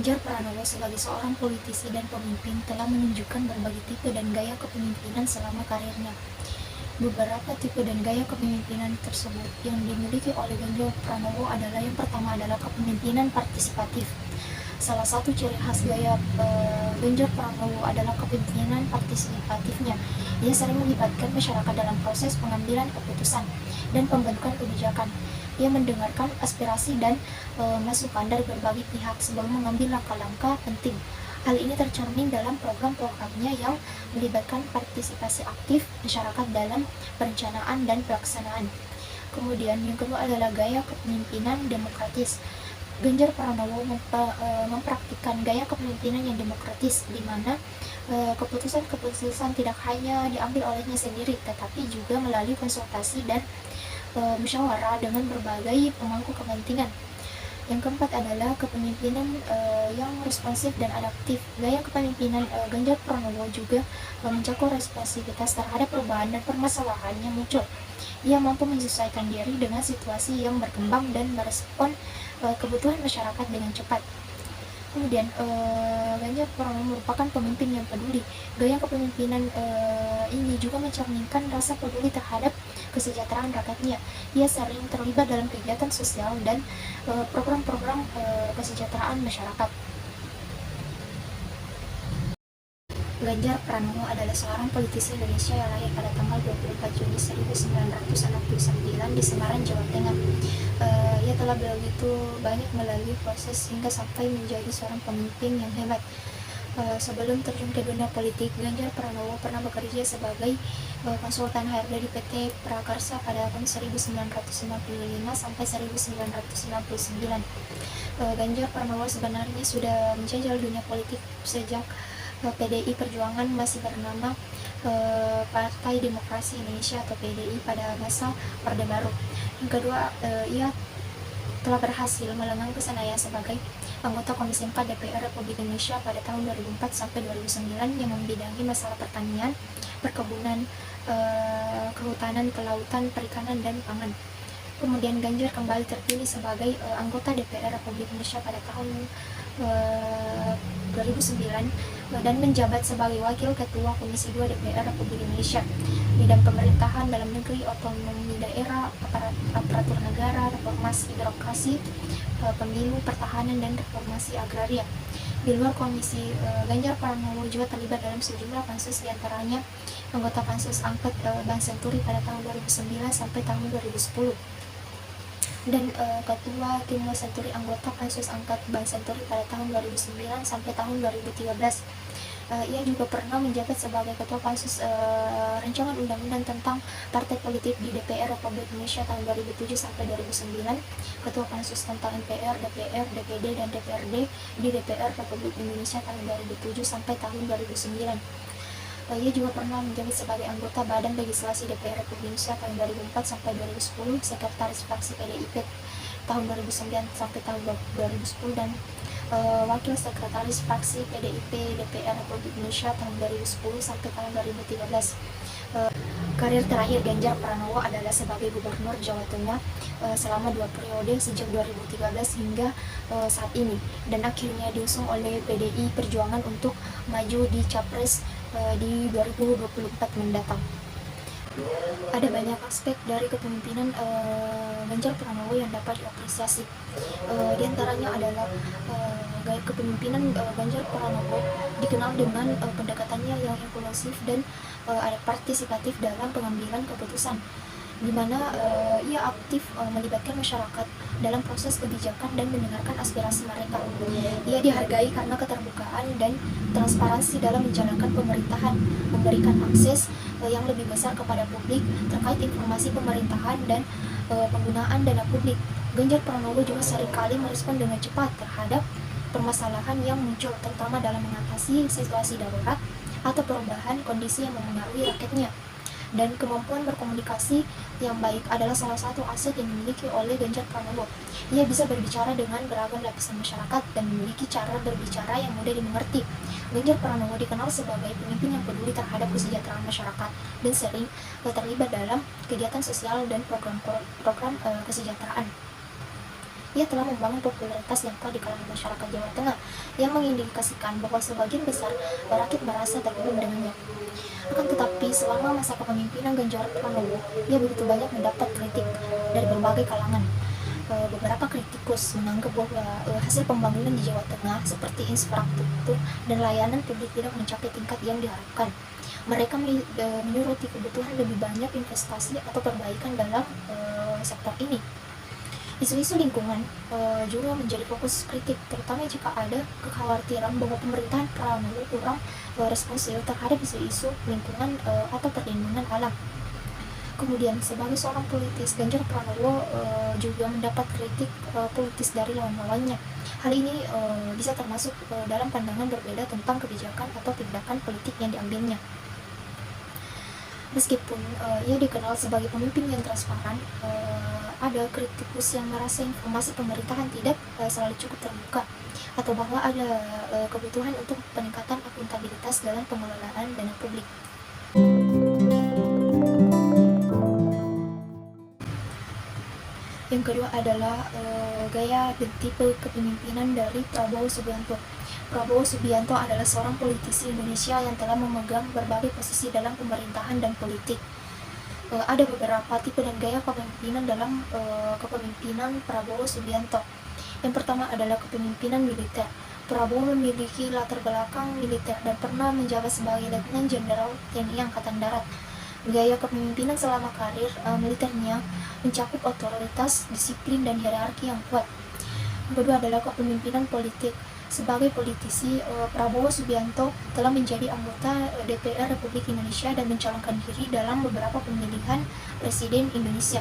Ganjar Pranowo sebagai seorang politisi dan pemimpin telah menunjukkan berbagai tipe dan gaya kepemimpinan selama karirnya. Beberapa tipe dan gaya kepemimpinan tersebut yang dimiliki oleh Ganjar Pranowo adalah yang pertama adalah kepemimpinan partisipatif. Salah satu ciri khas gaya Ganjar Pranowo adalah kepemimpinan partisipatifnya. Ia sering melibatkan masyarakat dalam proses pengambilan keputusan dan pembentukan kebijakan. Ia mendengarkan aspirasi dan masukan dari berbagai pihak sebelum mengambil langkah-langkah penting. Hal ini tercermin dalam program-programnya yang melibatkan partisipasi aktif masyarakat dalam perencanaan dan pelaksanaan. Kemudian yang kedua adalah gaya kepemimpinan demokratis. Ganjar Pranowo mempraktikkan gaya kepemimpinan yang demokratis, di mana keputusan-keputusan tidak hanya diambil olehnya sendiri, tetapi juga melalui konsultasi dan musyawarah dengan berbagai pemangku kepentingan. Yang keempat adalah kepemimpinan yang responsif dan adaptif. Gaya kepemimpinan Ganjar Pranowo juga mencakup responsivitas terhadap perubahan dan permasalahan yang muncul. Ia mampu menyesuaikan diri dengan situasi yang berkembang dan merespon kebutuhan masyarakat dengan cepat. Kemudian Ganjar Pranowo merupakan pemimpin yang peduli. Gaya kepemimpinan ini juga mencerminkan rasa peduli terhadap kesejahteraan rakyatnya. Ia sering terlibat dalam kegiatan sosial dan program-program kesejahteraan masyarakat. Ganjar Pranowo adalah seorang politisi Indonesia yang lahir pada tanggal 24 Juni 1969 di Semarang, Jawa Tengah. Ia telah begitu banyak melalui proses hingga sampai menjadi seorang pemimpin yang hebat. Sebelum terjun ke dunia politik, Ganjar Pranowo pernah bekerja sebagai konsultan HRD di PT Prakarsa pada tahun 1995 sampai 1999. Ganjar Pranowo sebenarnya sudah menjajal dunia politik sejak PDI Perjuangan masih bernama Partai Demokrasi Indonesia atau PDI pada masa Orde Baru. Yang kedua, ia telah berhasil melenggang ke Senayan sebagai anggota Komisi 4 DPR Republik Indonesia pada tahun 2004 sampai 2009 yang membidangi masalah pertanian, perkebunan, kehutanan, kelautan, perikanan, dan pangan. Kemudian Ganjar kembali terpilih sebagai anggota DPR Republik Indonesia pada tahun 2009 dan menjabat sebagai Wakil Ketua Komisi 2 DPR Republik Indonesia, bidang pemerintahan dalam negeri, otonomi daerah, aparatur negara, reformasi birokrasi, pemilu, pertahanan, dan reformasi agraria. Di luar komisi, Ganjar Pranowo juga terlibat dalam sejumlah pansus, diantaranya anggota pansus angket Bank Senturi pada tahun 2009 sampai tahun 2010. Dan ketua tim Senturi, anggota pansus angket Bank Senturi pada tahun 2009 sampai tahun 2013. Ia juga pernah menjabat sebagai ketua pansus rancangan undang-undang tentang partai politik di DPR Republik Indonesia tahun 2007 sampai 2009, ketua pansus tentang MPR, DPR, DPD, dan DPRD di DPR Republik Indonesia tahun 2007 sampai tahun 2009. Ia juga pernah menjabat sebagai anggota Badan Legislasi DPR Republik Indonesia tahun 2004 sampai 2010, sekretaris fraksi PDIP tahun 2009 sampai tahun 2010, dan wakil sekretaris fraksi PDIP DPR Republik Indonesia tahun 2010 sampai tahun 2013. Karir terakhir Ganjar Pranowo adalah sebagai Gubernur Jawa Tengah selama 2 periode sejak 2013 hingga saat ini, dan akhirnya diusung oleh PDI Perjuangan untuk maju di Capres di 2024 mendatang. Ada banyak aspek dari kepemimpinan Ganjar Pranowo yang dapat diapresiasi. Di antaranya adalah gaya kepemimpinan Ganjar Pranowo dikenal dengan pendekatannya yang inklusif dan partisipatif dalam pengambilan keputusan, di mana ia aktif melibatkan masyarakat dalam proses kebijakan dan mendengarkan aspirasi mereka. Ia dihargai karena keterbukaan dan transparansi dalam menjalankan pemerintahan, memberikan akses yang lebih besar kepada publik terkait informasi pemerintahan dan penggunaan dana publik. Ganjar Pranowo juga seringkali merespon dengan cepat terhadap permasalahan yang muncul, terutama dalam mengatasi situasi darurat atau perubahan kondisi yang mempengaruhi rakyatnya. Dan kemampuan berkomunikasi yang baik adalah salah satu aset yang dimiliki oleh Ganjar Pranowo. Ia bisa berbicara dengan beragam lapisan masyarakat dan memiliki cara berbicara yang mudah dimengerti. Ganjar Pranowo dikenal sebagai pemimpin yang peduli terhadap kesejahteraan masyarakat dan sering terlibat dalam kegiatan sosial dan program kesejahteraan. Ia telah membangun popularitas yang kuat di kalangan masyarakat Jawa Tengah, yang mengindikasikan bahwa sebagian besar rakyat merasa terhubung dengannya. Akan tetapi, selama masa kepemimpinan Ganjar Pranowo, ia begitu banyak mendapat kritik dari berbagai kalangan. Beberapa kritikus menganggap bahwa hasil pembangunan di Jawa Tengah seperti infrastruktur dan layanan publik tidak mencapai tingkat yang diharapkan. Mereka menyoroti kebutuhan lebih banyak investasi atau perbaikan dalam sektor ini. Isu-isu lingkungan juga menjadi fokus kritik, terutama jika ada kekhawatiran bahwa pemerintahan Pranowo kurang responsif terhadap isu-isu lingkungan atau perlindungan alam. Kemudian, sebagai seorang politis, Ganjar Pranowo juga mendapat kritik politis dari lawan-lawannya. Hal ini bisa termasuk dalam pandangan berbeda tentang kebijakan atau tindakan politik yang diambilnya. Meskipun ia dikenal sebagai pemimpin yang transparan, ada kritikus yang merasa informasi pemerintahan tidak selalu cukup terbuka, atau bahwa ada kebutuhan untuk peningkatan akuntabilitas dalam pengelolaan dana publik. Yang kedua adalah gaya dan tipe kepemimpinan dari Prabowo Subianto. Prabowo Subianto adalah seorang politisi Indonesia yang telah memegang berbagai posisi dalam pemerintahan dan politik. Ada beberapa tipe dan gaya kepemimpinan dalam kepemimpinan Prabowo Subianto. Yang pertama adalah kepemimpinan militer. Prabowo memiliki latar belakang militer dan pernah menjabat sebagai Letnan Jenderal TNI Angkatan Darat. Gaya kepemimpinan selama karir militernya mencakup otoritas, disiplin, dan hierarki yang kuat. Yang kedua adalah kepemimpinan politik. Sebagai politisi, Prabowo Subianto telah menjadi anggota DPR Republik Indonesia dan mencalonkan diri dalam beberapa pemilihan presiden Indonesia.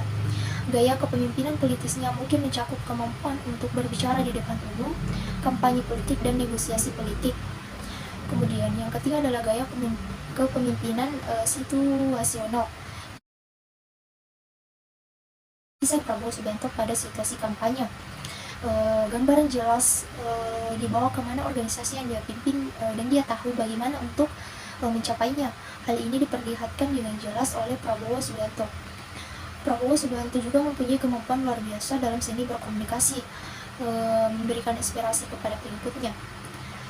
Gaya kepemimpinan politisnya mungkin mencakup kemampuan untuk berbicara di depan umum, kampanye politik, dan negosiasi politik. Kemudian yang ketiga adalah gaya kepemimpinan situasional. Bisa Prabowo Subianto pada situasi kampanye. Gambaran jelas dibawa kemana organisasi yang dia pimpin dan dia tahu bagaimana untuk mencapainya. Hal ini diperlihatkan dengan jelas oleh Prabowo Subianto. Prabowo Subianto juga mempunyai kemampuan luar biasa dalam seni berkomunikasi, memberikan inspirasi kepada pengikutnya,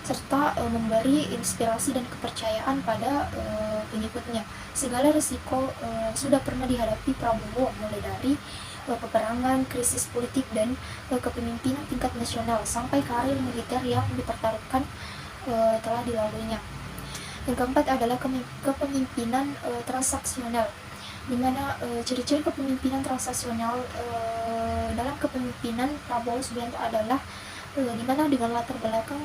serta memberi inspirasi dan kepercayaan pada pengikutnya. Segala risiko sudah pernah dihadapi Prabowo, mulai dari peperangan, krisis politik, dan kepemimpinan tingkat nasional, sampai karir militer yang dipertaruhkan telah dilaluinya. Yang keempat adalah kepemimpinan transaksional, di mana ciri-ciri kepemimpinan transaksional dalam kepemimpinan Prabowo Subianto adalah di mana dengan latar belakang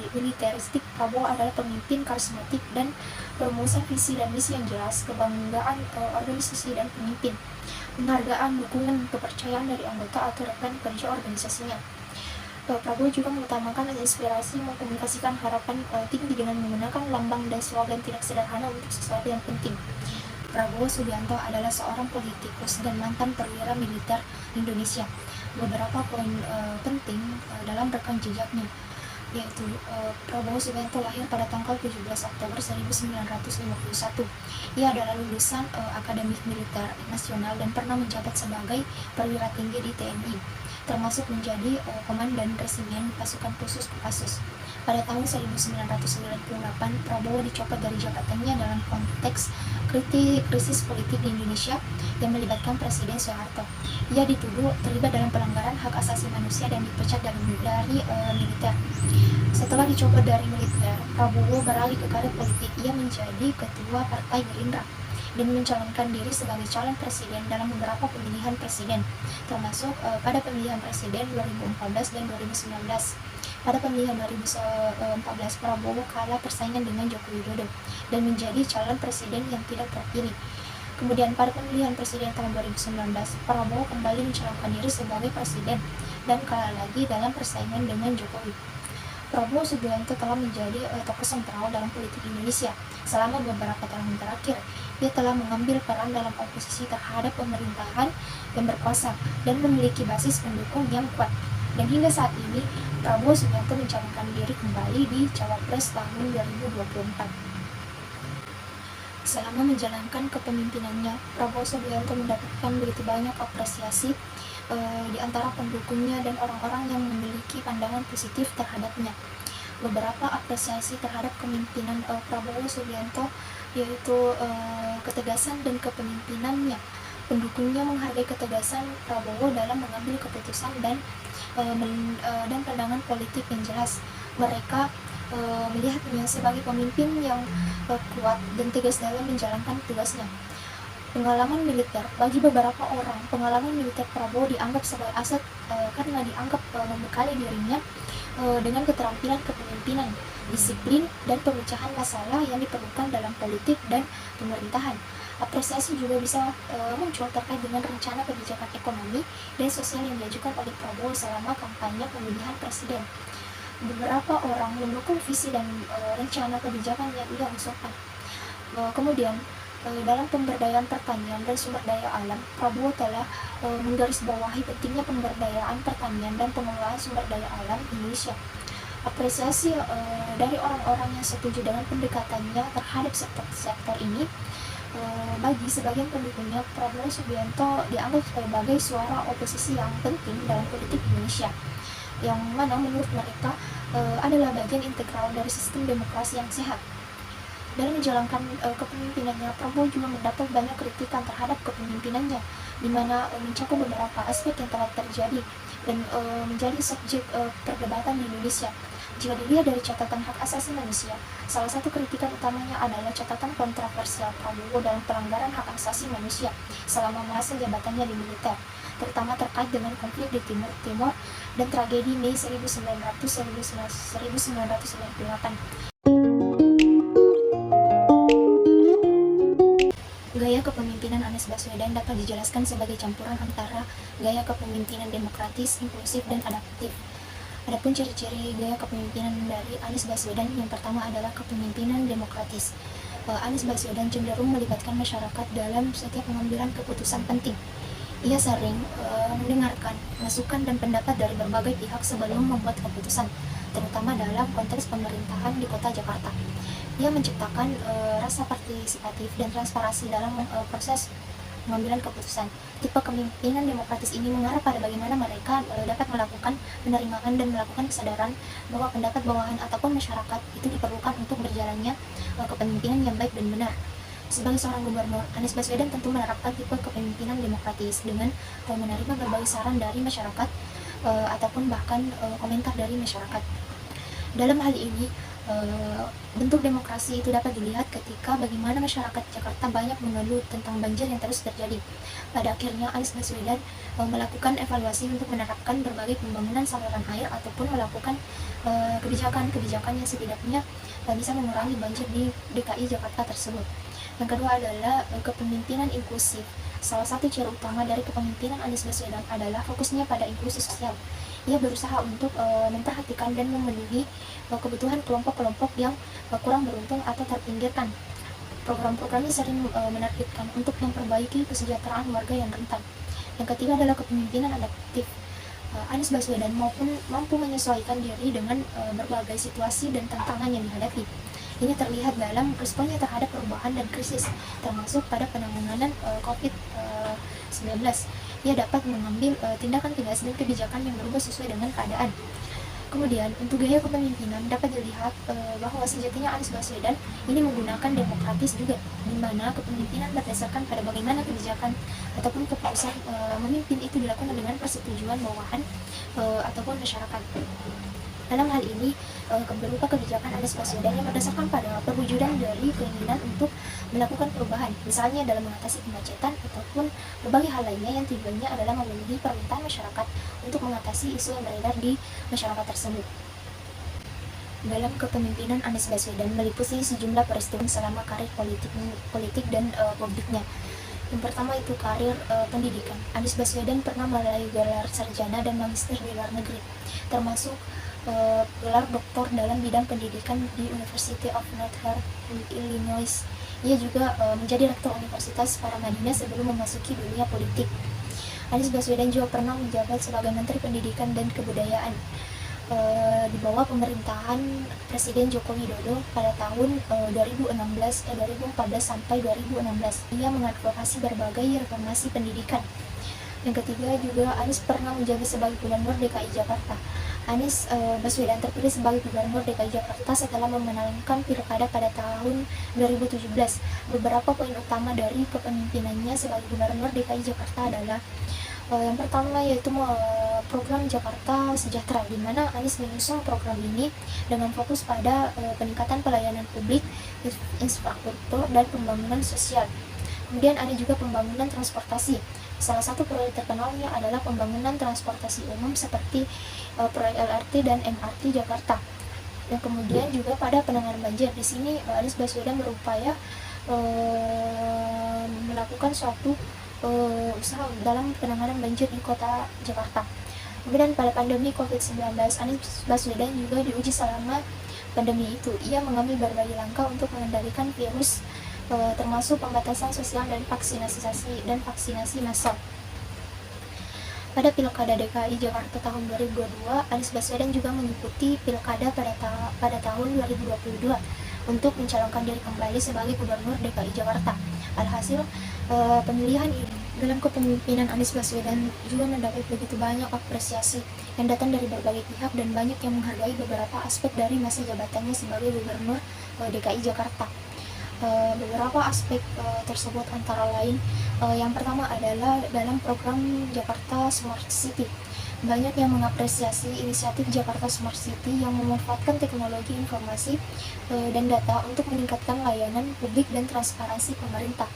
militeristik, Prabowo adalah pemimpin karismatik dan perumusan visi dan misi yang jelas, kebanggaan organisasi dan pemimpin, penghargaan, dukungan, kepercayaan dari anggota atau rekan kerja organisasinya. Prabowo juga mengutamakan inspirasi, mengkomunikasikan harapan tinggi dengan menggunakan lambang dan slogan tidak sederhana untuk sesuatu yang penting. Prabowo Subianto adalah seorang politikus dan mantan perwira militer Indonesia. Beberapa poin penting dalam rekam jejaknya, yaitu Prabowo Subianto lahir pada tanggal 17 Oktober 1951. Ia adalah lulusan Akademi Militer Nasional dan pernah menjabat sebagai perwira tinggi di TNI, termasuk menjadi komandan resimen pasukan khusus Kopassus. Pada tahun 1998, Prabowo dicopot dari jabatannya dalam konteks krisis politik di Indonesia yang melibatkan Presiden Soeharto. Ia dituduh terlibat dalam pelanggaran hak asasi manusia dan dipecat dari militer. Setelah dicopot dari militer, Prabowo beralih ke karir politik. Ia menjadi ketua Partai Gerindra dan mencalonkan diri sebagai calon presiden dalam beberapa pemilihan presiden, termasuk pada pemilihan presiden 2014 dan 2019. Pada pemilihan 2014, Prabowo kalah persaingan dengan Joko Widodo dan menjadi calon presiden yang tidak terpilih. Kemudian pada pemilihan presiden tahun 2019, Prabowo kembali mencalonkan diri sebagai presiden dan kalah lagi dalam persaingan dengan Jokowi. Prabowo Subianto telah menjadi tokoh sentral dalam politik Indonesia selama beberapa tahun terakhir. Dia telah mengambil peran dalam oposisi terhadap pemerintahan yang berkuasa dan memiliki basis pendukung yang kuat. Dan hingga saat ini, Prabowo Subianto mencalonkan diri kembali di Cawapres tahun 2024. Selama menjalankan kepemimpinannya, Prabowo Subianto mendapatkan begitu banyak apresiasi di antara pendukungnya dan orang-orang yang memiliki pandangan positif terhadapnya. Beberapa apresiasi terhadap kepemimpinan Prabowo Subianto yaitu ketegasan dan kepemimpinannya. Pendukungnya menghargai ketegasan Prabowo dalam mengambil keputusan dan pandangan politik yang jelas. Mereka melihatnya sebagai pemimpin yang kuat dan tegas dalam menjalankan tugasnya. Pengalaman militer, bagi beberapa orang, pengalaman militer Prabowo dianggap sebagai aset karena dianggap membekali dirinya dengan keterampilan kepemimpinan, disiplin, dan pemecahan masalah yang diperlukan dalam politik dan pemerintahan. Apresiasi juga bisa muncul terkait dengan rencana kebijakan ekonomi dan sosial yang diajukan oleh Prabowo selama kampanye pemilihan presiden. Beberapa orang mendukung visi dan rencana kebijakan yang ia usulkan. Kemudian, dalam pemberdayaan pertanian dan sumber daya alam, Prabowo telah menggarisbawahi pentingnya pemberdayaan pertanian dan pengelolaan sumber daya alam Indonesia. Apresiasi dari orang-orang yang setuju dengan pendekatannya terhadap sektor ini, bagi sebagian pendukungnya, Prabowo Subianto dianggap sebagai suara oposisi yang penting dalam politik Indonesia, yang mana menurut mereka adalah bagian integral dari sistem demokrasi yang sehat. Dalam menjalankan kepemimpinannya, Prabowo juga mendapat banyak kritikan terhadap kepemimpinannya, di mana mencakup beberapa aspek yang telah terjadi dan menjadi subjek perdebatan di Indonesia. Jika dilihat dari catatan hak asasi manusia, salah satu kritikan utamanya adalah catatan kontroversial Prabowo dalam pelanggaran hak asasi manusia selama masa jabatannya di militer, terutama terkait dengan konflik di Timur Timur dan tragedi Mei 1998. Gaya kepemimpinan Anies Baswedan dapat dijelaskan sebagai campuran antara gaya kepemimpinan demokratis, inklusif, dan adaptif. Adapun ciri-ciri gaya kepemimpinan dari Anies Baswedan, yang pertama adalah kepemimpinan demokratis. Anies Baswedan cenderung melibatkan masyarakat dalam setiap pengambilan keputusan penting. Ia sering mendengarkan masukan dan pendapat dari berbagai pihak sebelum membuat keputusan, terutama dalam konteks pemerintahan di Kota Jakarta. Ia menciptakan rasa partisipatif dan transparansi dalam proses pengambilan keputusan. Tipe kepemimpinan demokratis ini mengarah pada bagaimana mereka dapat melakukan penerimaan dan melakukan kesadaran bahwa pendapat bawahan ataupun masyarakat itu diperlukan untuk berjalannya kepemimpinan yang baik dan benar. Sebagai seorang gubernur, Anies Baswedan tentu menerapkan tipe kepemimpinan demokratis dengan menerima berbagai saran dari masyarakat ataupun bahkan komentar dari masyarakat. Dalam hal ini, bentuk demokrasi itu dapat dilihat ketika bagaimana masyarakat Jakarta banyak mengeluh tentang banjir yang terus terjadi. Pada akhirnya, Anies Baswedan melakukan evaluasi untuk menerapkan berbagai pembangunan saluran air ataupun melakukan kebijakan-kebijakan yang setidaknya bisa mengurangi banjir di DKI Jakarta tersebut. Yang kedua adalah kepemimpinan inklusif. Salah satu ciri utama dari kepemimpinan Anies Baswedan adalah fokusnya pada inklusi sosial. Ia berusaha untuk memperhatikan dan memenuhi kebutuhan kelompok-kelompok yang kurang beruntung atau terpinggirkan. Program-programnya sering menargetkan untuk memperbaiki kesejahteraan warga yang rentan. Yang ketiga adalah kepemimpinan adaptif. Anies Baswedan mampu menyesuaikan diri dengan berbagai situasi dan tantangan yang dihadapi. Ini terlihat dalam responnya terhadap perubahan dan krisis, termasuk pada penanganan COVID-19. Ia dapat mengambil tindakan tegas dan kebijakan yang berubah sesuai dengan keadaan. Kemudian, untuk gaya kepemimpinan dapat dilihat bahwa sejatinya Anies Baswedan ini menggunakan demokratis juga, di mana kepemimpinan berdasarkan pada bagaimana kebijakan ataupun keputusan memimpin itu dilakukan dengan persetujuan bawahan ataupun masyarakat. Dalam hal ini, berupa kebijakan Anies Baswedan yang berdasarkan pada perwujudan dari keinginan untuk melakukan perubahan, misalnya dalam mengatasi kemacetan ataupun berbagai hal lainnya yang tujuannya adalah memenuhi permintaan masyarakat untuk mengatasi isu yang beredar di masyarakat tersebut. Dalam kepemimpinan Anies Baswedan meliputi sejumlah peristiwa selama karir politik dan publiknya. Yang pertama itu karir pendidikan. Anies Baswedan pernah meraih gelar sarjana dan magister di luar negeri, termasuk gelar doktor dalam bidang pendidikan di University of Northern Illinois. Ia juga menjadi rektor Universitas Paramadina sebelum memasuki dunia politik. Anies Baswedan juga pernah menjabat sebagai Menteri Pendidikan dan Kebudayaan di bawah pemerintahan Presiden Joko Widodo pada tahun 2014 sampai 2016. Ia mengadvokasi berbagai reformasi pendidikan. Yang ketiga juga Anies pernah menjabat sebagai Gubernur DKI Jakarta. Anies Baswedan terpilih sebagai Gubernur DKI Jakarta setelah memenangkan pilkada pada tahun 2017. Beberapa poin utama dari kepemimpinannya sebagai Gubernur DKI Jakarta adalah yang pertama yaitu program Jakarta Sejahtera, di mana Anies mengusung program ini dengan fokus pada peningkatan pelayanan publik, infrastruktur, dan pembangunan sosial. Kemudian ada juga pembangunan transportasi. Salah satu proyek terkenalnya adalah pembangunan transportasi umum seperti proyek LRT dan MRT Jakarta. Dan kemudian juga pada penanganan banjir, di sini Anies Baswedan berupaya melakukan suatu usaha dalam penanganan banjir di kota Jakarta. Kemudian pada pandemi COVID-19, Anies Baswedan juga diuji selama pandemi itu. Ia mengambil berbagai langkah untuk mengendalikan virus, termasuk pembatasan sosial dan vaksinasi massal. Pada Pilkada DKI Jakarta tahun 2022, Anies Baswedan juga mengikuti Pilkada pada tahun 2022 untuk mencalonkan diri kembali sebagai Gubernur DKI Jakarta. Alhasil, pemilihan ini dalam kepemimpinan Anies Baswedan juga mendapat begitu banyak apresiasi yang datang dari berbagai pihak dan banyak yang menghargai beberapa aspek dari masa jabatannya sebagai Gubernur DKI Jakarta. Beberapa aspek tersebut antara lain yang pertama adalah dalam program Jakarta Smart City. Banyak yang mengapresiasi inisiatif Jakarta Smart City yang memanfaatkan teknologi informasi dan data untuk meningkatkan layanan publik dan transparansi pemerintah.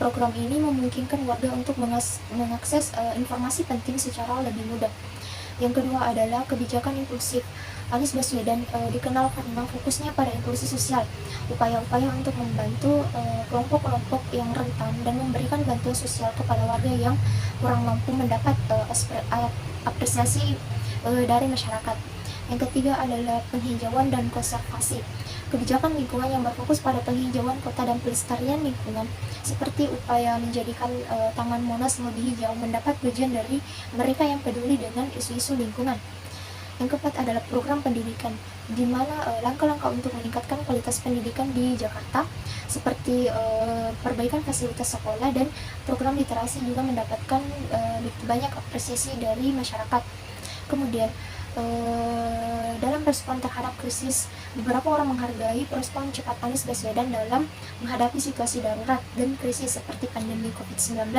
Program ini memungkinkan warga untuk mengakses informasi penting secara lebih mudah. Yang kedua adalah kebijakan inklusif. Anies Baswedan dikenal karena fokusnya pada inklusi sosial, upaya-upaya untuk membantu kelompok-kelompok yang rentan dan memberikan bantuan sosial kepada warga yang kurang mampu mendapat apresiasi dari masyarakat. Yang ketiga adalah penghijauan dan konservasi. Kebijakan lingkungan yang berfokus pada penghijauan kota dan pelestarian lingkungan, seperti upaya menjadikan Taman Monas lebih hijau, mendapat pujian dari mereka yang peduli dengan isu-isu lingkungan. Yang keempat adalah program pendidikan, di mana langkah-langkah untuk meningkatkan kualitas pendidikan di Jakarta, seperti perbaikan fasilitas sekolah dan program literasi juga mendapatkan banyak apresiasi dari masyarakat. Kemudian, dalam respon terhadap krisis, beberapa orang menghargai respon cepat Anies Baswedan dalam menghadapi situasi darurat dan krisis seperti pandemi COVID-19.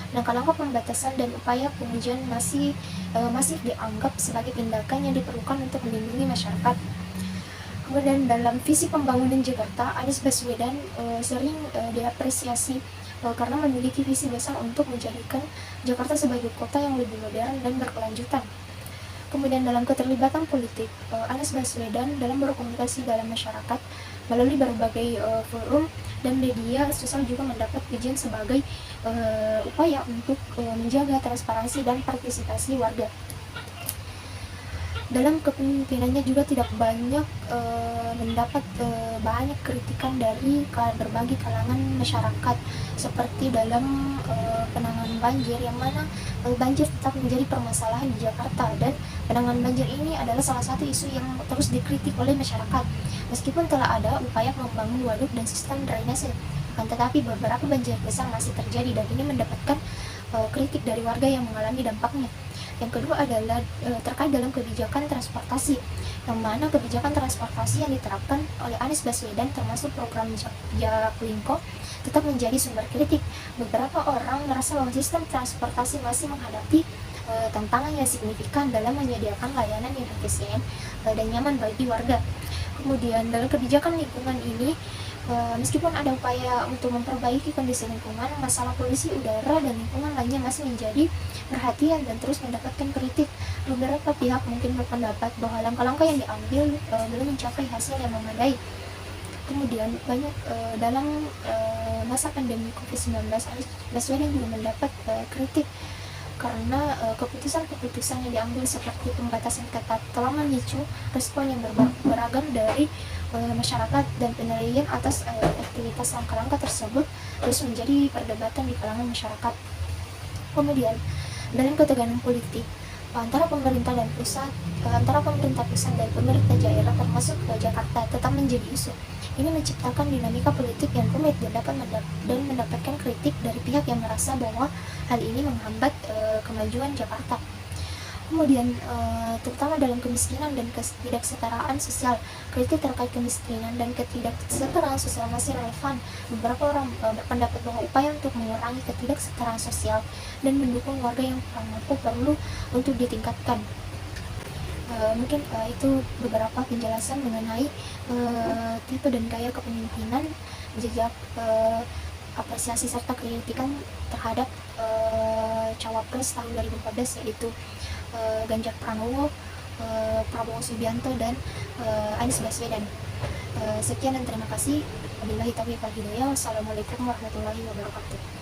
Langkah-langkah pembatasan dan upaya pengujian masih dianggap sebagai tindakan yang diperlukan untuk melindungi masyarakat. Kemudian dalam visi pembangunan Jakarta, Anies Baswedan sering diapresiasi karena memiliki visi besar untuk menjadikan Jakarta sebagai kota yang lebih modern dan berkelanjutan. Kemudian dalam keterlibatan politik, Anies Baswedan dalam berkomunikasi dalam masyarakat melalui berbagai forum dan media sosial juga mendapat pujian sebagai upaya untuk menjaga transparansi dan partisipasi warga. Dalam kepemimpinannya juga tidak banyak mendapat banyak kritikan dari berbagai kalangan masyarakat, seperti dalam penanganan banjir, yang mana banjir tetap menjadi permasalahan di Jakarta, dan penanganan banjir ini adalah salah satu isu yang terus dikritik oleh masyarakat. Meskipun telah ada upaya membangun waduk dan sistem drainase, akan tetapi beberapa banjir besar masih terjadi dan ini mendapatkan kritik dari warga yang mengalami dampaknya. Yang kedua adalah terkait dalam kebijakan transportasi, yang mana kebijakan transportasi yang diterapkan oleh Anies Baswedan termasuk program Jaklingko tetap menjadi sumber kritik. Beberapa orang merasa bahwa sistem transportasi masih menghadapi tantangan yang signifikan dalam menyediakan layanan yang efisien dan nyaman bagi warga. Kemudian dalam kebijakan lingkungan ini, meskipun ada upaya untuk memperbaiki kondisi lingkungan, masalah polusi udara dan lingkungan lainnya masih menjadi perhatian dan terus mendapatkan kritik. Beberapa pihak mungkin berpendapat bahwa langkah-langkah yang diambil belum mencapai hasil yang memadai. Kemudian banyak dalam masa pandemi COVID-19, Anies Baswedan juga mendapat kritik karena keputusan-keputusan yang diambil seperti pembatasan ketat telah memicu respon yang beragam dari masyarakat, dan penilaian atas aktivitas langkah-langkah tersebut terus menjadi perdebatan di kalangan masyarakat. Kemudian dalam ketegangan politik antara pemerintah pusat dan pemerintah daerah termasuk Jakarta tetap menjadi isu. Ini menciptakan dinamika politik yang rumit dan mendapatkan kritik dari pihak yang merasa bahwa Hal ini menghambat kemajuan Jakarta. Kemudian terutama dalam kemiskinan dan ketidaksetaraan sosial. Kritik terkait kemiskinan dan ketidaksetaraan sosial masih relevan. Beberapa orang berpendapat bahwa upaya untuk mengurangi ketidaksetaraan sosial dan mendukung warga yang kurang mampu perlu untuk ditingkatkan. Mungkin itu beberapa penjelasan mengenai tipe dan gaya kepemimpinan, jejak, apresiasi serta kritikan terhadap Cawapres tahun 2014, yaitu Ganjar Pranowo, Prabowo Subianto, dan Anies Baswedan. Sekian dan terima kasih. Wabillahi taufiq wal hidayah. Wassalamualaikum warahmatullahi wabarakatuh.